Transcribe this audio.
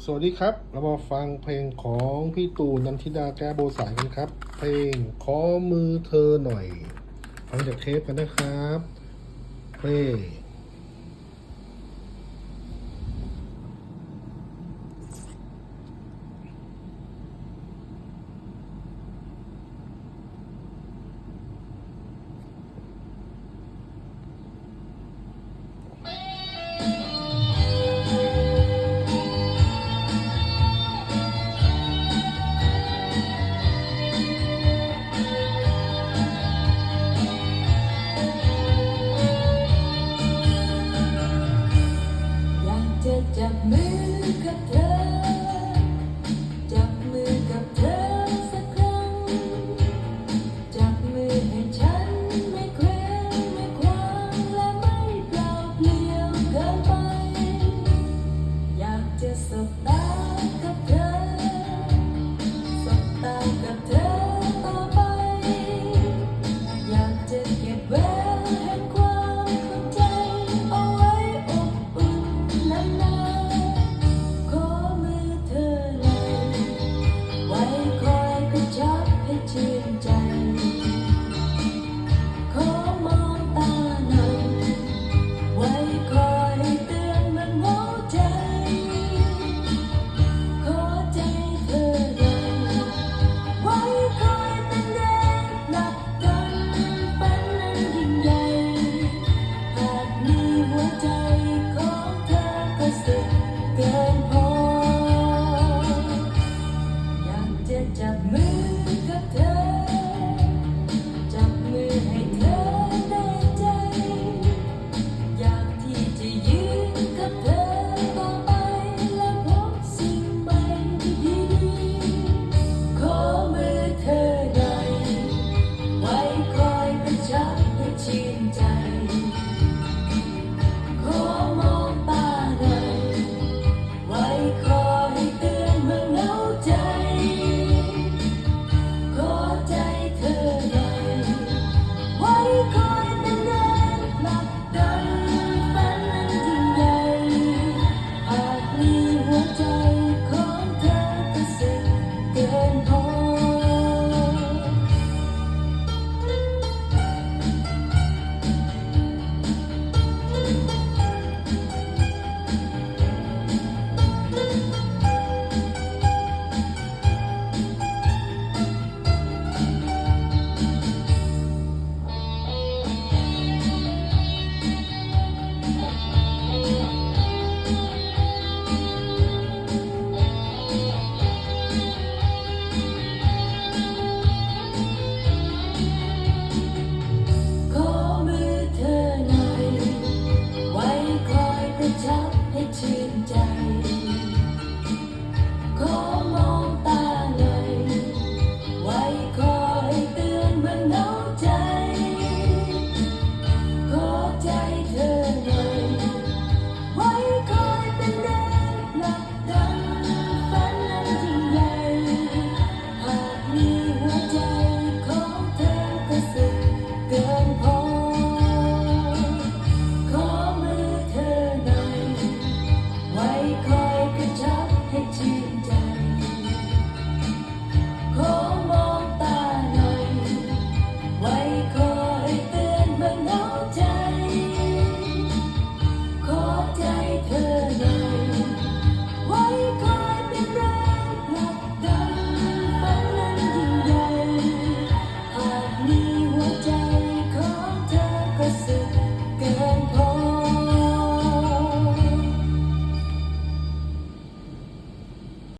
สวัสดีครับเรามาฟังเพลงของพี่ตู่นันทิดาแก้วโบสายกันครับเพลงขอมือเธอหน่อยฟังจากเทปกันนะครับเพลงอยากจะจับมือกับเธอจับมือกับเธอสักครั้งจับมือให้ฉันไม่เคว้งไม่คว้างและไม่เปล่าเปลี่ยวเกินไปอยากจะสบตากับเธอสบตากับเธอต่อไปอยากจะเก็บแหวนแห่งความเข้าใจเอาไว้อบอุ่นนานๆขอมือเธอหน่อยไว้คอยกระชับให้ชื่นใจขอมองตาหน่อยไว้คอยเตือนมันหัวใจขอใจเธอหน่อยไว้คอยเป็นแรงผลักดันฝันนั้นยิ่งใหญ่หากมีหัวใจของเธอก็สุดเกินพออยากจะจับมือกับเธอจับมือให้เธอได้ใจอยากที่จะยืนกับเธอต่อไปและพบสิ่งใหม่ดีๆขอมือเธอหน่อยไว้คอยกระชับให้ชื่นใจขอมองตาหน่อยไว้คอยเตือนเมื่อเหงาใจขอใจเธอหน่อยไว้คอยเป็นแรงผลักดันฝันนั้นยิ่งใหญ่หากมีหัวใจของเธอก็สุดเกินพอ ขอมือเธอหน่อยไว้คอยกระชับให้ชื่นใจขอมองตาหน่อยไว้คอยเตือนเมื่อเหงาใจขอใจเธอหน่อยไว้คอยเป็นแรงผลักดันฝันนั้นยิ่งใหญ่หากมีหัวใจของเธอก็สุดเกินพอขอมือเธอหน่อยไว้คอ